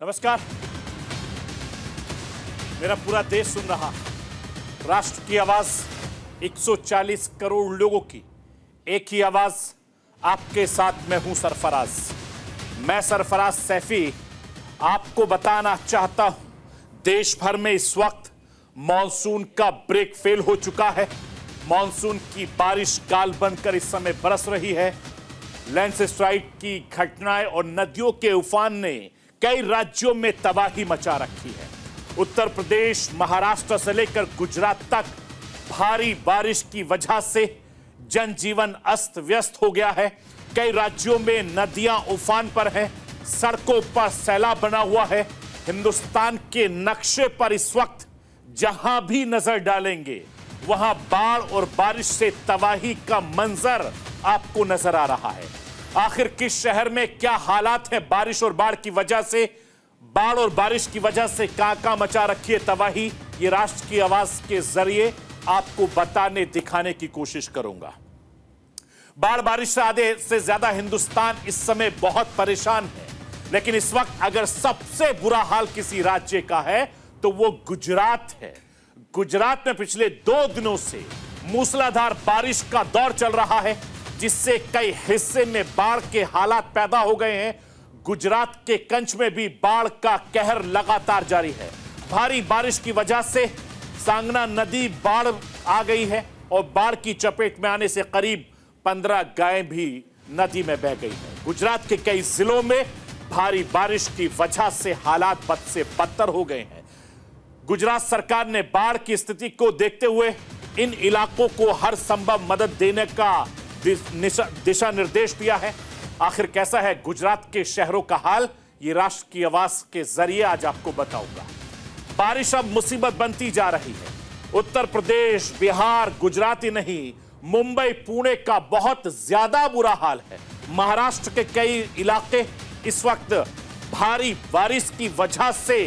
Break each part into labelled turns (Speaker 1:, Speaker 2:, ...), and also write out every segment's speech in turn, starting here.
Speaker 1: नमस्कार। मेरा पूरा देश सुन रहा, राष्ट्र की आवाज 140 करोड़ लोगों की एक ही आवाज, आपके साथ मैं हूं सरफराज। मैं सरफराज सैफी आपको बताना चाहता हूं, देश भर में इस वक्त मॉनसून का ब्रेक फेल हो चुका है। मॉनसून की बारिश गाल बनकर इस समय बरस रही है। लैंडस्लाइड की घटनाएं और नदियों के उफान ने कई राज्यों में तबाही मचा रखी है। उत्तर प्रदेश, महाराष्ट्र से लेकर गुजरात तक भारी बारिश की वजह से जनजीवन अस्त व्यस्त हो गया है। कई राज्यों में नदियां उफान पर हैं, सड़कों पर सैलाब बना हुआ है। हिंदुस्तान के नक्शे पर इस वक्त जहां भी नजर डालेंगे वहां बाढ़ और बारिश से तबाही का मंजर आपको नजर आ रहा है। आखिर किस शहर में क्या हालात है बारिश और बाढ़ की वजह से, बाढ़ और बारिश की वजह से कहां मचा रखी है तबाही, ये राष्ट्र की आवाज के जरिए आपको बताने दिखाने की कोशिश करूंगा। बाढ़ बारिश से आधे से ज्यादा हिंदुस्तान इस समय बहुत परेशान है, लेकिन इस वक्त अगर सबसे बुरा हाल किसी राज्य का है तो वो गुजरात है। गुजरात में पिछले 2 दिनों से मूसलाधार बारिश का दौर चल रहा है, जिससे कई हिस्से में बाढ़ के हालात पैदा हो गए हैं। गुजरात के कंच में भी बाढ़ का कहर लगातार जारी है। भारी बारिश की वजह से सांगना नदी बाढ़ आ गई है और बाढ़ की चपेट में आने से करीब 15 गायें भी नदी में बह गई हैं। गुजरात के कई जिलों में भारी बारिश की वजह से हालात बद से बदतर हो गए हैं। गुजरात सरकार ने बाढ़ की स्थिति को देखते हुए इन इलाकों को हर संभव मदद देने का दिशा निर्देश दिया है। आखिर कैसा है गुजरात के शहरों का हाल, ये राष्ट्र की आवाज के जरिए आज आपको बताऊंगा। बारिश अब मुसीबत बनती जा रही है। उत्तर प्रदेश, बिहार, गुजरात ही नहीं, मुंबई, पुणे का बहुत ज्यादा बुरा हाल है। महाराष्ट्र के कई इलाके इस वक्त भारी बारिश की वजह से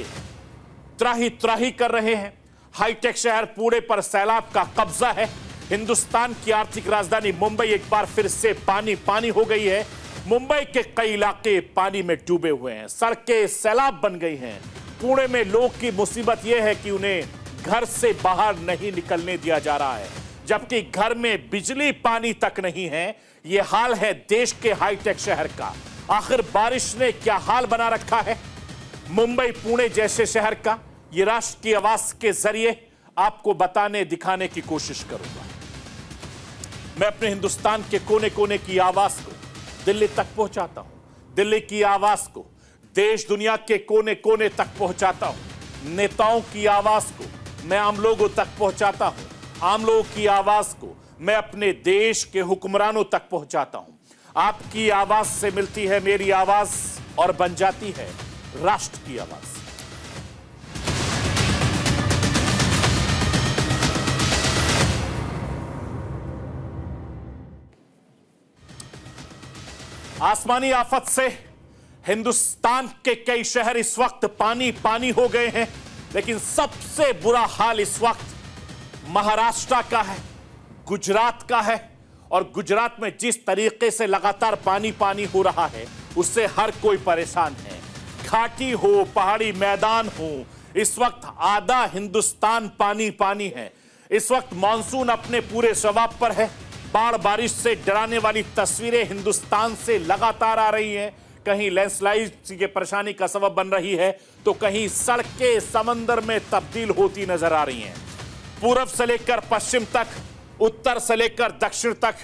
Speaker 1: त्राही त्राही कर रहे हैं। हाईटेक शहर पुणे पर सैलाब का कब्जा है। हिंदुस्तान की आर्थिक राजधानी मुंबई एक बार फिर से पानी पानी हो गई है। मुंबई के कई इलाके पानी में डूबे हुए हैं, सड़कें सैलाब बन गई हैं। पुणे में लोगों की मुसीबत यह है कि उन्हें घर से बाहर नहीं निकलने दिया जा रहा है, जबकि घर में बिजली पानी तक नहीं है। यह हाल है देश के हाईटेक शहर का। आखिर बारिश ने क्या हाल बना रखा है मुंबई, पुणे जैसे शहर का, यह राष्ट्र की आवाज के जरिए आपको बताने दिखाने की कोशिश करूंगा। मैं अपने हिंदुस्तान के कोने कोने की आवाज को दिल्ली तक पहुंचाता हूं, दिल्ली की आवाज को देश दुनिया के कोने कोने तक पहुंचाता हूं। नेताओं की आवाज को मैं आम लोगों तक पहुंचाता हूं, आम लोगों की आवाज को मैं अपने देश के हुक्मरानों तक पहुंचाता हूं। आपकी आवाज से मिलती है मेरी आवाज और बन जाती है राष्ट्र की आवाज। आसमानी आफत से हिंदुस्तान के कई शहर इस वक्त पानी पानी हो गए हैं, लेकिन सबसे बुरा हाल इस वक्त महाराष्ट्र का है, गुजरात का है। और गुजरात में जिस तरीके से लगातार पानी पानी हो रहा है उससे हर कोई परेशान है। घाटी हो, पहाड़ी मैदान हो, इस वक्त आधा हिंदुस्तान पानी पानी है। इस वक्त मानसून अपने पूरे शबाब पर है। बाढ़ बारिश से डराने वाली तस्वीरें हिंदुस्तान से लगातार आ रही हैं। कहीं लैंडस्लाइड की परेशानी का सबब बन रही है तो कहीं सड़कें समंदर में तब्दील होती नजर आ रही हैं। पूर्व से लेकर पश्चिम तक, उत्तर से लेकर दक्षिण तक,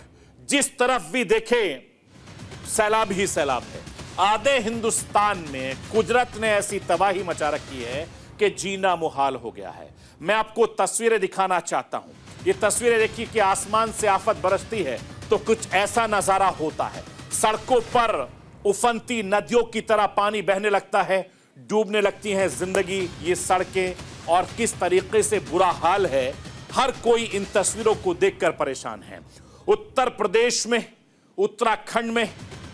Speaker 1: जिस तरफ भी देखें सैलाब ही सैलाब है। आधे हिंदुस्तान में कुदरत ने ऐसी तबाही मचा रखी है कि जीना मुहाल हो गया है। मैं आपको तस्वीरें दिखाना चाहता हूं। ये तस्वीरें देखिए कि आसमान से आफत बरसती है तो कुछ ऐसा नजारा होता है। सड़कों पर उफनती नदियों की तरह पानी बहने लगता है, डूबने लगती हैं जिंदगी, ये सड़कें, और किस तरीके से बुरा हाल है। हर कोई इन तस्वीरों को देखकर परेशान है। उत्तर प्रदेश में, उत्तराखंड में,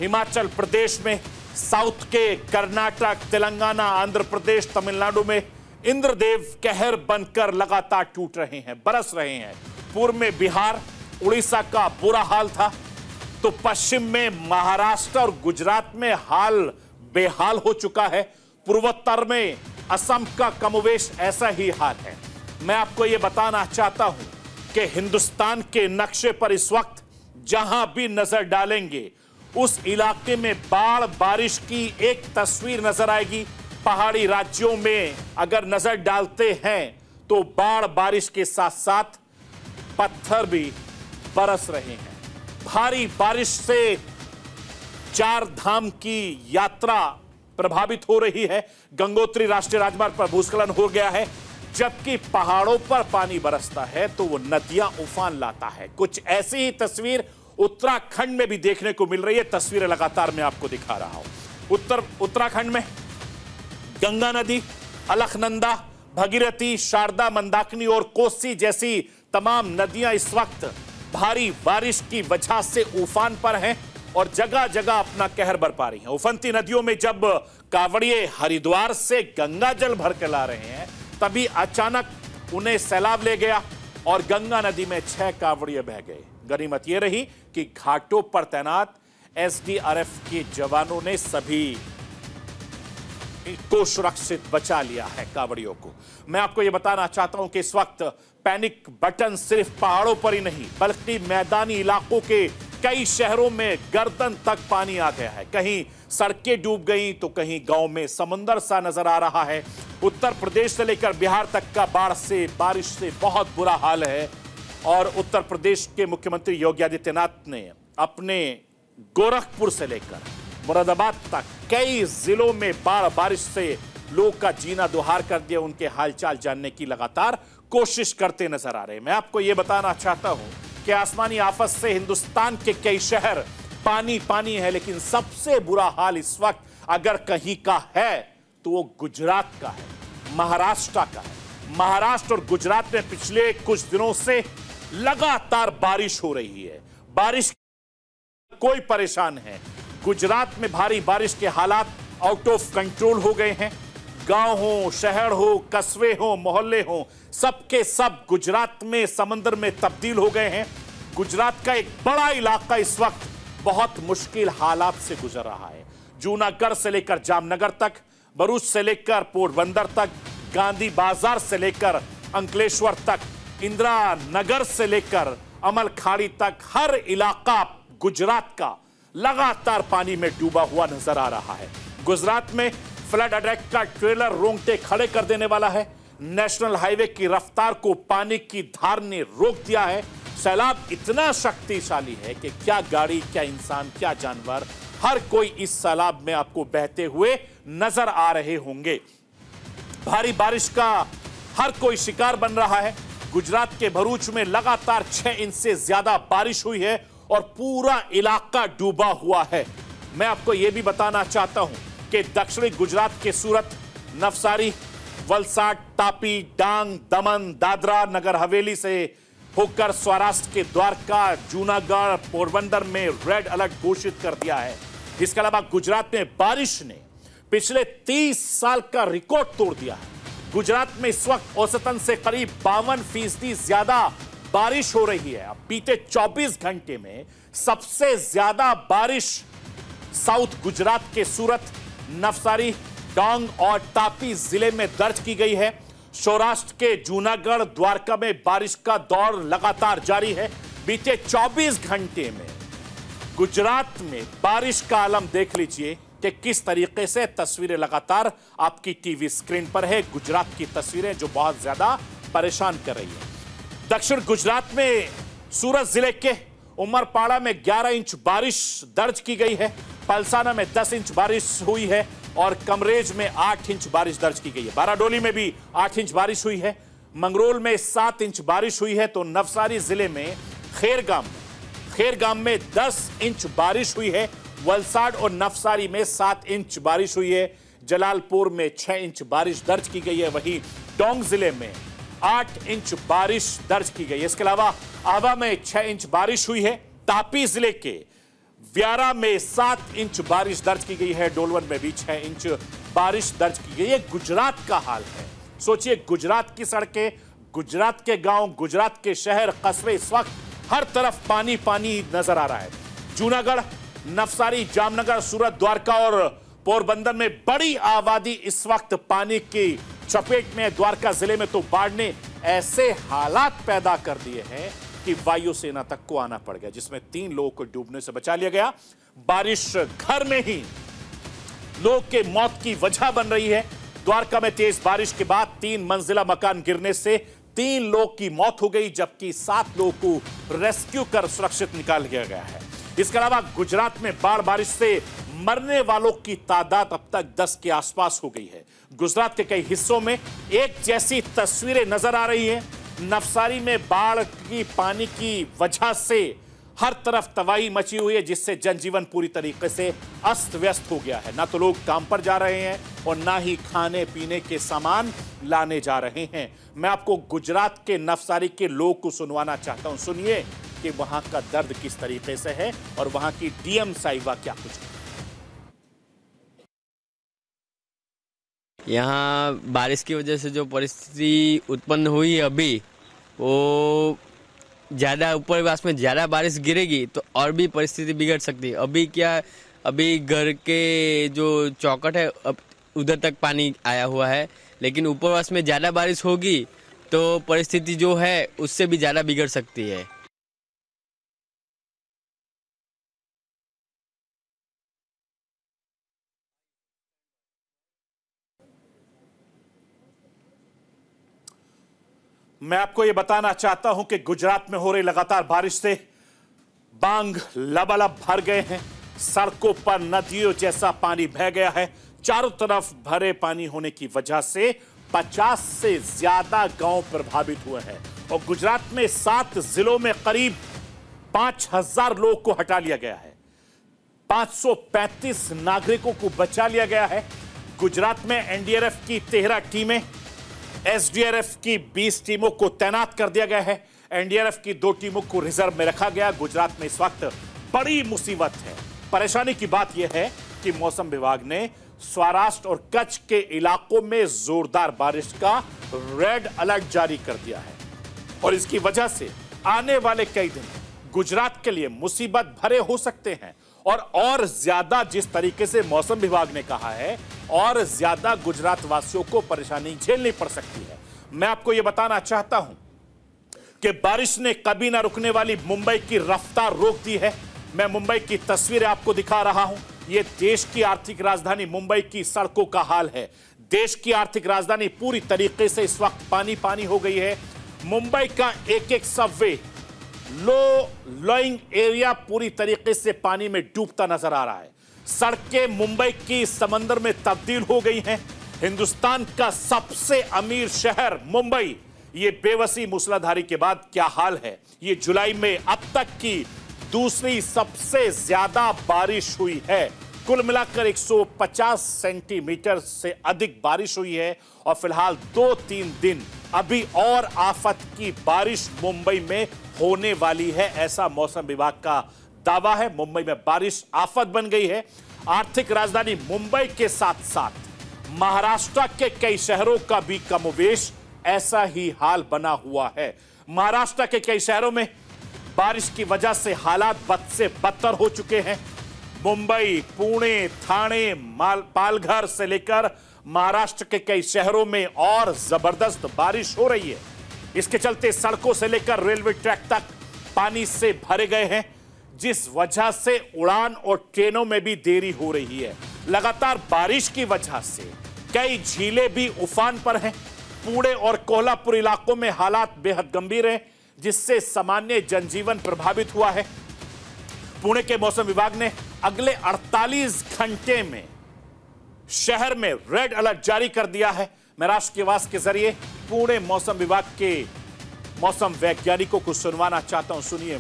Speaker 1: हिमाचल प्रदेश में, साउथ के कर्नाटक, तेलंगाना, आंध्र प्रदेश, तमिलनाडु में इंद्रदेव कहर बनकर लगातार टूट रहे हैं, बरस रहे हैं। पूर्व में बिहार, उड़ीसा का बुरा हाल था, तो पश्चिम में महाराष्ट्र और गुजरात में हाल बेहाल हो चुका है। पूर्वोत्तर में असम का कमोवेश ऐसा ही हाल है। मैं आपको यह बताना चाहता हूं कि हिंदुस्तान के नक्शे पर इस वक्त जहां भी नजर डालेंगे उस इलाके में बाढ़ बारिश की एक तस्वीर नजर आएगी। पहाड़ी राज्यों में अगर नजर डालते हैं तो बाढ़ बारिश के साथ साथ पत्थर भी बरस रहे हैं। भारी बारिश से चार धाम की यात्रा प्रभावित हो रही है। गंगोत्री राष्ट्रीय राजमार्ग पर भूस्खलन हो गया है। जबकि पहाड़ों पर पानी बरसता है तो वो नदियां उफान लाता है। कुछ ऐसी ही तस्वीर उत्तराखंड में भी देखने को मिल रही है। तस्वीरें लगातार मैं आपको दिखा रहा हूं। उत्तराखंड में गंगा नदी, अलकनंदा, भगीरथी, शारदा, मंदाकिनी और कोसी जैसी तमाम नदियां इस वक्त भारी बारिश की वजह से उफान पर हैं और जगह जगह अपना कहर बरपा रही हैं। उफनती नदियों में जब कांवड़िए हरिद्वार से गंगा जल भर के ला रहे हैं तभी अचानक उन्हें सैलाब ले गया और गंगा नदी में 6 कांवड़िए बह गए। गनीमत यह रही कि घाटों पर तैनात एसडीआरएफ के जवानों ने सभी को सुरक्षित बचा लिया है। कांवड़ियों को मैं आपको यह बताना चाहता हूं कि इस वक्त पैनिक बटन सिर्फ पहाड़ों पर ही नहीं बल्कि मैदानी इलाकों के कई शहरों में गर्दन तक पानी आ गया है। कहीं सड़कें डूब गई तो कहीं गांव में समंदर सा नजर आ रहा है। उत्तर प्रदेश से लेकर बिहार तक का बाढ़ से बारिश से बहुत बुरा हाल है और उत्तर प्रदेश के मुख्यमंत्री योगी आदित्यनाथ ने अपने गोरखपुर से लेकर मुरादाबाद तक कई जिलों में बाढ़ बारिश से लोग का जीना दुहार कर दिया। उनके हालचाल जानने की लगातार कोशिश करते नजर आ रहे हैं। मैं आपको यह बताना चाहता हूं कि आसमानी आफत से हिंदुस्तान के कई शहर पानी पानी है, लेकिन सबसे बुरा हाल इस वक्त अगर कहीं का है तो वो गुजरात का है, महाराष्ट्र का है। महाराष्ट्र और गुजरात में पिछले कुछ दिनों से लगातार बारिश हो रही है। बारिश कोई परेशान है। गुजरात में भारी बारिश के हालात आउट ऑफ कंट्रोल हो गए हैं। गांव हो, शहर हो, कस्बे हो, मोहल्ले हो, सबके सब गुजरात में समंदर में तब्दील हो गए हैं। गुजरात का एक बड़ा इलाका इस वक्त बहुत मुश्किल हालात से गुजर रहा है। जूनागढ़ से लेकर जामनगर तक, भरूच से लेकर पोरबंदर तक, गांधी बाजार से लेकर अंकलेश्वर तक, इंदिरा नगर से लेकर अमलखाड़ी तक, हर इलाका गुजरात का लगातार पानी में डूबा हुआ नजर आ रहा है। गुजरात में फ्लड अटैक का ट्रेलर रोंगटे खड़े कर देने वाला है। नेशनल हाईवे की रफ्तार को पानी की धार ने रोक दिया है। सैलाब इतना शक्तिशाली है कि क्या गाड़ी, क्या इंसान, क्या जानवर, हर कोई इस सैलाब में आपको बहते हुए नजर आ रहे होंगे। भारी बारिश का हर कोई शिकार बन रहा है। गुजरात के भरूच में लगातार 6 इंच से ज्यादा बारिश हुई है और पूरा इलाका डूबा हुआ है। मैं आपको यह भी बताना चाहता हूं कि दक्षिणी गुजरात के सूरत, नवसारी, वलसाड, तापी, डांग, दमन, दादरा नगर हवेली से होकर सौराष्ट्र के द्वारका, जूनागढ़, पोरबंदर में रेड अलर्ट घोषित कर दिया है। इसके अलावा गुजरात में बारिश ने पिछले 30 साल का रिकॉर्ड तोड़ दिया है। गुजरात में इस वक्त औसतन से करीब 52% ज्यादा बारिश हो रही है। अब बीते 24 घंटे में सबसे ज्यादा बारिश साउथ गुजरात के सूरत, नवसारी, डांग और तापी जिले में दर्ज की गई है। सौराष्ट्र के जूनागढ़, द्वारका में बारिश का दौर लगातार जारी है। बीते 24 घंटे में गुजरात में बारिश का आलम देख लीजिए कि किस तरीके से तस्वीरें लगातार आपकी टीवी स्क्रीन पर है। गुजरात की तस्वीरें जो बहुत ज्यादा परेशान कर रही है। दक्षिण गुजरात में सूरत जिले के उमरपाड़ा में 11 इंच बारिश दर्ज की गई है। पलसाना में 10 इंच बारिश हुई है और कमरेज में 8 इंच बारिश दर्ज की गई है। बाराडोली में भी 8 इंच बारिश हुई है। मंगरोल में 7 इंच बारिश हुई है तो नवसारी जिले में खेरगाम में 10 इंच बारिश हुई है। वलसाड और नवसारी में 7 इंच बारिश हुई है। जलालपुर में 6 इंच बारिश दर्ज की गई है। वहीं टोंक जिले में 8 इंच बारिश दर्ज की गई है। इसके अलावा आवा में 6 इंच बारिश हुई है। तापी जिले के व्यारा में 7 इंच बारिश दर्ज की गई है। डोलवन में भी 6 इंच बारिश दर्ज की गई है। गुजरात का हाल है। सोचिए, गुजरात की सड़कें, गुजरात के गांव, गुजरात के शहर, कस्बे, इस वक्त हर तरफ पानी पानी नजर आ रहा है। जूनागढ़, नवसारी, जामनगर, सूरत, द्वारका और पोरबंदर में बड़ी आबादी इस वक्त पानी की चपेट में। द्वारका जिले में तो बाढ़ ने ऐसे हालात पैदा कर दिए हैं कि वायुसेना तक को आना पड़ गया, जिसमें 3 लोगों को डूबने से बचा लिया गया। बारिश घर में ही लोग के मौत की वजह बन रही है। द्वारका में तेज बारिश के बाद 3 मंजिला मकान गिरने से 3 लोग की मौत हो गई, जबकि 7 लोगों को रेस्क्यू कर सुरक्षित निकाल लिया गया है। इसके अलावा गुजरात में बाढ़ बारिश से मरने वालों की तादाद अब तक 10 के आसपास हो गई है। गुजरात के कई हिस्सों में एक जैसी तस्वीरें नजर आ रही हैं। नवसारी में बाढ़ की पानी की वजह से हर तरफ तबाही मची हुई है, जिससे जनजीवन पूरी तरीके से अस्त व्यस्त हो गया है। ना तो लोग काम पर जा रहे हैं और ना ही खाने पीने के सामान लाने जा रहे हैं। मैं आपको गुजरात के नवसारी के लोग को सुनवाना चाहता हूं। सुनिए कि वहां का दर्द किस तरीके से है और वहां की डीएम साहिबा क्या कुछ कहती है।
Speaker 2: यहाँ बारिश की वजह से जो परिस्थिति उत्पन्न हुई है अभी, वो ज़्यादा ऊपरवास में ज़्यादा बारिश गिरेगी तो और भी परिस्थिति बिगड़ सकती है। अभी घर के जो चौखट है अब उधर तक पानी आया हुआ है, लेकिन ऊपरवास में ज़्यादा बारिश होगी तो परिस्थिति जो है उससे भी ज़्यादा बिगड़ सकती है।
Speaker 1: मैं आपको यह बताना चाहता हूं कि गुजरात में हो रही लगातार बारिश से बांग लबालब भर गए हैं। सड़कों पर नदियों जैसा पानी बह गया है। चारों तरफ भरे पानी होने की वजह से 50 से ज्यादा गांव प्रभावित हुए हैं और गुजरात में 7 जिलों में करीब 5000 लोगों को हटा लिया गया है। 535 नागरिकों को बचा लिया गया है। गुजरात में एनडीआरएफ की 13 टीमें, एसडीआरएफ की 20 टीमों को तैनात कर दिया गया है। एनडीआरएफ की 2 टीमों को रिजर्व में रखा गया। गुजरात में इस वक्त बड़ी मुसीबत है। परेशानी की बात यह है कि मौसम विभाग ने सौराष्ट्र और कच्छ के इलाकों में जोरदार बारिश का रेड अलर्ट जारी कर दिया है और इसकी वजह से आने वाले कई दिन गुजरात के लिए मुसीबत भरे हो सकते हैं। और ज्यादा जिस तरीके से मौसम विभाग ने कहा है, और ज्यादा गुजरात वासियों को परेशानी झेलनी पड़ सकती है। मैं आपको यह बताना चाहता हूं कि बारिश ने कभी ना रुकने वाली मुंबई की रफ्तार रोक दी है। मैं मुंबई की तस्वीरें आपको दिखा रहा हूं। यह देश की आर्थिक राजधानी मुंबई की सड़कों का हाल है। देश की आर्थिक राजधानी पूरी तरीके से इस वक्त पानी पानी हो गई है। मुंबई का एक एक सबवे, लो लोइंग एरिया पूरी तरीके से पानी में डूबता नजर आ रहा है। सड़कें मुंबई की समंदर में तब्दील हो गई हैं। हिंदुस्तान का सबसे अमीर शहर मुंबई, ये बेबसी मूसलाधारी के बाद क्या हाल है। ये जुलाई में अब तक की दूसरी सबसे ज्यादा बारिश हुई है। कुल मिलाकर 150 सेंटीमीटर से अधिक बारिश हुई है और फिलहाल 2-3 दिन अभी और आफत की बारिश मुंबई में होने वाली है, ऐसा मौसम विभाग का दावा है। मुंबई में बारिश आफत बन गई है। आर्थिक राजधानी मुंबई के साथ साथ महाराष्ट्र के कई शहरों का भी कमोवेश ऐसा ही हाल बना हुआ है। महाराष्ट्र के कई शहरों में बारिश की वजह से हालात बद से बदतर हो चुके हैं। मुंबई, पुणे, ठाणे, पालघर से लेकर महाराष्ट्र के कई शहरों में और जबरदस्त बारिश हो रही है। इसके चलते सड़कों से लेकर रेलवे ट्रैक तक पानी से भरे गए हैं, जिस वजह से उड़ान और ट्रेनों में भी देरी हो रही है। लगातार बारिश की वजह से कई झीलें भी उफान पर हैं। पुणे और कोल्हापुर इलाकों में हालात बेहद गंभीर हैं, जिससे सामान्य जनजीवन प्रभावित हुआ है। पुणे के मौसम विभाग ने अगले 48 घंटे में शहर में रेड अलर्ट जारी कर दिया है। मैं राष्ट्र के आवाज के जरिए पुणे मौसम विभाग के मौसम वैज्ञानिकों को सुनवाना चाहता हूं। सुनिए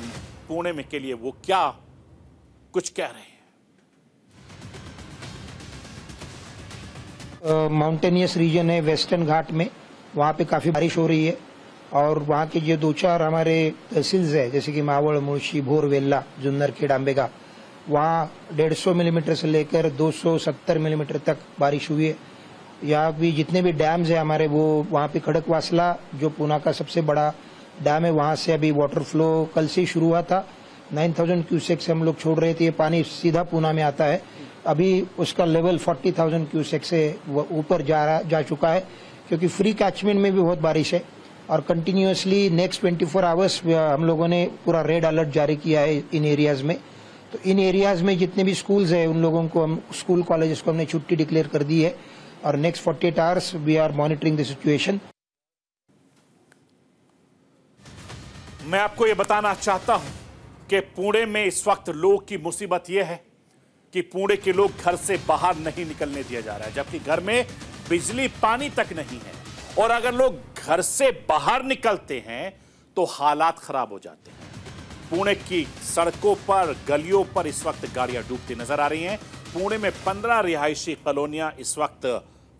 Speaker 1: पुणे में के लिए वो क्या कुछ कह रहे हैं।
Speaker 3: माउंटेनियस रीजन है वेस्टर्न घाट में, वहाँ पे काफी बारिश हो रही है और वहाँ के जो 2-4 हमारे तहसील्स है जैसे कि मावड़, मुळशी, भोर, वेल्ला, जुन्नरखेड़, आंबेगा, वहाँ 150 मिलीमीटर से लेकर 270 मिलीमीटर तक बारिश हुई है। यहाँ भी जितने भी डैम्स है हमारे, वो वहाँ पे खड़कवासला जो पूना का सबसे बड़ा डैम है, वहाँ से अभी वाटर फ्लो कल से ही शुरू हुआ था 9,000 क्यूसेक से हम लोग छोड़ रहे थे, ये पानी सीधा पूना में आता है। अभी उसका लेवल 40,000 क्यूसेक से ऊपर जा चुका है, क्योंकि फ्री कैचमेंट में भी बहुत बारिश है और कंटिन्यूअसली नेक्स्ट 24 आवर्स हम लोगों ने पूरा रेड अलर्ट जारी किया है इन एरियाज में। तो इन एरियाज में जितने भी स्कूल्स हैं उन लोगों को हम स्कूल कॉलेजेस को हमने छुट्टी डिक्लेयर कर दी है और next 48 hours we are monitoring the situation.
Speaker 1: मैं आपको ये बताना चाहता हूं कि पुणे में इस वक्त लोगों की मुसीबत यह है कि पुणे के लोग घर से बाहर नहीं निकलने दिया जा रहा है, जबकि घर में बिजली पानी तक नहीं है। और अगर लोग घर से बाहर निकलते हैं तो हालात खराब हो जाते हैं। पुणे की सड़कों पर, गलियों पर इस वक्त गाड़ियां डूबती नजर आ रही हैं। पुणे में 15 रिहायशी कॉलोनियां इस वक्त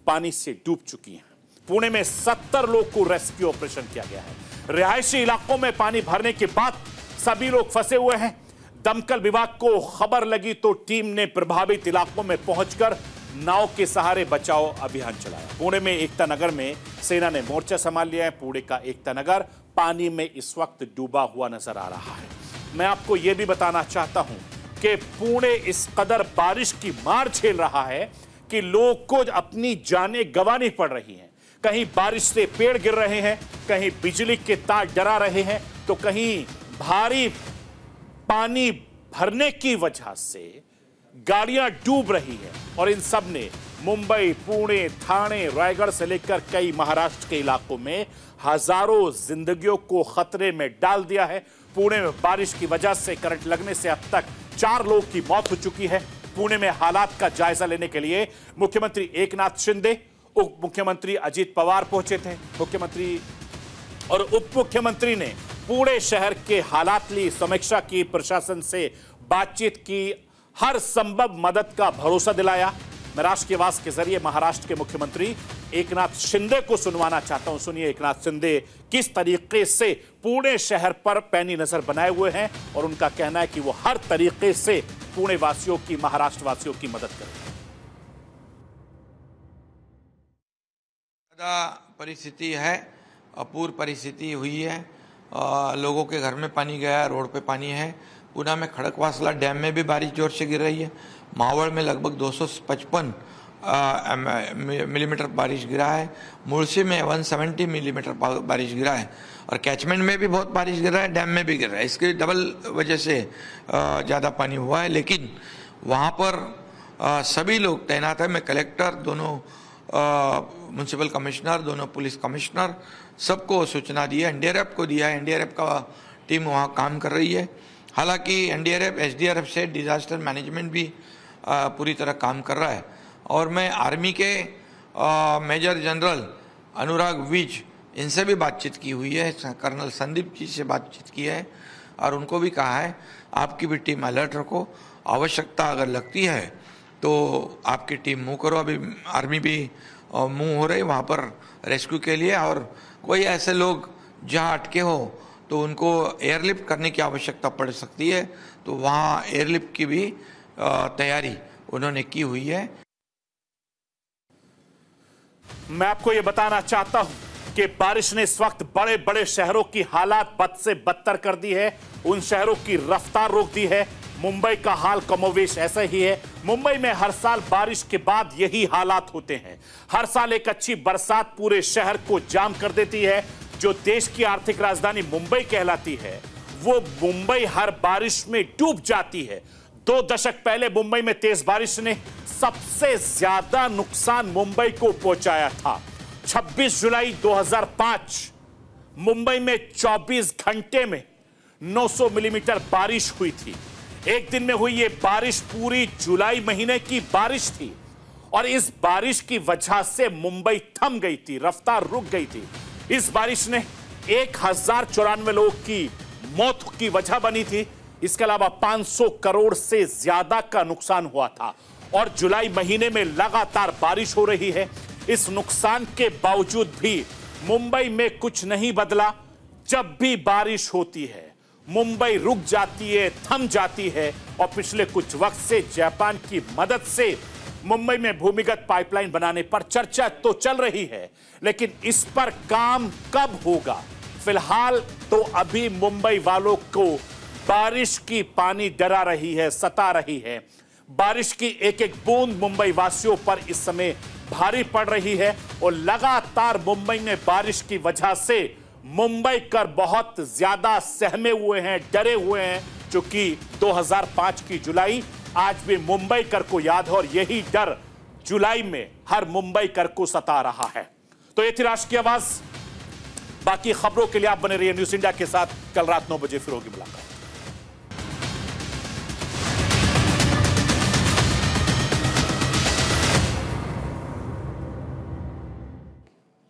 Speaker 1: पानी से डूब चुकी हैं। पुणे में 70 लोग को रेस्क्यू ऑपरेशन किया गया है। रिहायशी इलाकों में पानी भरने के बाद सभी लोग फंसे हुए हैं। दमकल विभाग को खबर लगी तो टीम ने प्रभावित इलाकों में पहुंचकर नाव के सहारे बचाव अभियान चलाया। पुणे में एकता नगर में सेना ने मोर्चा संभाल लिया है। पुणे का एकता नगर पानी में इस वक्त डूबा हुआ नजर आ रहा है। मैं आपको यह भी बताना चाहता हूं कि पुणे इस कदर बारिश की मार झेल रहा है कि लोग को अपनी जानें गंवानी पड़ रही हैं। कहीं बारिश से पेड़ गिर रहे हैं, कहीं बिजली के तार डरा रहे हैं, तो कहीं भारी पानी भरने की वजह से गाड़ियां डूब रही है। और इन सब ने मुंबई, पुणे, ठाणे, रायगढ़ से लेकर कई महाराष्ट्र के इलाकों में हजारों जिंदगियों को खतरे में डाल दिया है। पुणे में बारिश की वजह से करंट लगने से अब तक 4 लोगों की मौत हो चुकी है। पुणे में हालात का जायजा लेने के लिए मुख्यमंत्री एकनाथ शिंदे, उप मुख्यमंत्री अजित पवार पहुंचे थे। मुख्यमंत्री और उप मुख्यमंत्री ने पुणे शहर के हालात की समीक्षा की, प्रशासन से बातचीत की, हर संभव मदद का भरोसा दिलाया। मैं राष्ट्र की आवाज के जरिए महाराष्ट्र के मुख्यमंत्री एकनाथ शिंदे को सुनवाना चाहता हूं। सुनिए एकनाथ शिंदे किस तरीके से पुणे शहर पर पैनी नजर बनाए हुए हैं और उनका कहना है कि वो हर तरीके से पुणे वासियों की, महाराष्ट्र वासियों की मदद करेंगे।
Speaker 4: परिस्थिति है, अपूर्व परिस्थिति हुई है। लोगों के घर में पानी गया, रोड पे पानी है। पूना में खड़कवासला डैम में भी बारिश जोर से गिर रही है। मावड़ में लगभग 255 मिलीमीटर बारिश गिरा है। मुळशी में 170 मिलीमीटर बारिश गिरा है और कैचमेंट में भी बहुत बारिश गिर रहा है, डैम में भी गिर रहा है। इसकी डबल वजह से ज़्यादा पानी हुआ है। लेकिन वहाँ पर सभी लोग तैनात है। मैं कलेक्टर, दोनों म्यूनसिपल कमिश्नर, दोनों पुलिस कमिश्नर, सबको सूचना दी है। एनडीआरएफ को दिया है। एनडीआरएफ का टीम वहाँ काम कर रही है। हालांकि एनडीआरएफ, एसडीआरएफ से डिजास्टर मैनेजमेंट भी पूरी तरह काम कर रहा है। और मैं आर्मी के मेजर जनरल अनुराग विज, इनसे भी बातचीत की हुई है। कर्नल संदीप जी से बातचीत की है और उनको भी कहा है आपकी भी टीम अलर्ट रखो, आवश्यकता अगर लगती है तो आपकी टीम मूव करो। अभी आर्मी भी मूव हो रही वहाँ पर रेस्क्यू के लिए। और कोई ऐसे लोग जहाँ अटके हो तो उनको एयरलिफ्ट करने की आवश्यकता पड़ सकती है, तो वहाँ एयरलिफ्ट की भी तैयारी उन्होंने की हुई है।
Speaker 1: मैं आपको यह बताना चाहता हूं कि बारिश ने इस वक्त बड़े बड़े शहरों की हालात बद से बदतर कर दी है, उन शहरों की रफ्तार रोक दी है। मुंबई का हाल कमोवेश ऐसा ही है। मुंबई में हर साल बारिश के बाद यही हालात होते हैं। हर साल एक अच्छी बरसात पूरे शहर को जाम कर देती है। जो देश की आर्थिक राजधानी मुंबई कहलाती है, वो मुंबई हर बारिश में डूब जाती है। 2 दशक पहले मुंबई में तेज बारिश ने सबसे ज्यादा नुकसान मुंबई को पहुंचाया था। 26 जुलाई 2005 मुंबई में 24 घंटे में 900 मिलीमीटर बारिश हुई थी। एक दिन में हुई ये बारिश पूरी जुलाई महीने की बारिश थी और इस बारिश की वजह से मुंबई थम गई थी, रफ्तार रुक गई थी। इस बारिश ने 1094 लोगों की मौत की वजह बनी थी। इसके अलावा 500 करोड़ से ज्यादा का नुकसान हुआ था और जुलाई महीने में लगातार बारिश हो रही है। इस नुकसान के बावजूद भी मुंबई में कुछ नहीं बदला। जब भी बारिश होती है मुंबई रुक जाती है, थम जाती है। और पिछले कुछ वक्त से जापान की मदद से मुंबई में भूमिगत पाइपलाइन बनाने पर चर्चा तो चल रही है, लेकिन इस पर काम कब होगा? फिलहाल तो अभी मुंबई वालों को बारिश की पानी डरा रही है, सता रही है। बारिश की एक एक बूंद मुंबई वासियों पर इस समय भारी पड़ रही है और लगातार मुंबई में बारिश की वजह से मुंबई कर बहुत ज्यादा सहमे हुए हैं, डरे हुए हैं, क्योंकि 2005 की जुलाई आज भी मुंबई कर को याद है और यही डर जुलाई में हर मुंबई कर को सता रहा है। तो ये थी राष्ट्र की आवाज। बाकी खबरों के लिए आप बने रहिए न्यूज़ इंडिया के साथ। कल रात 9 बजे फिर होगी मुलाकात।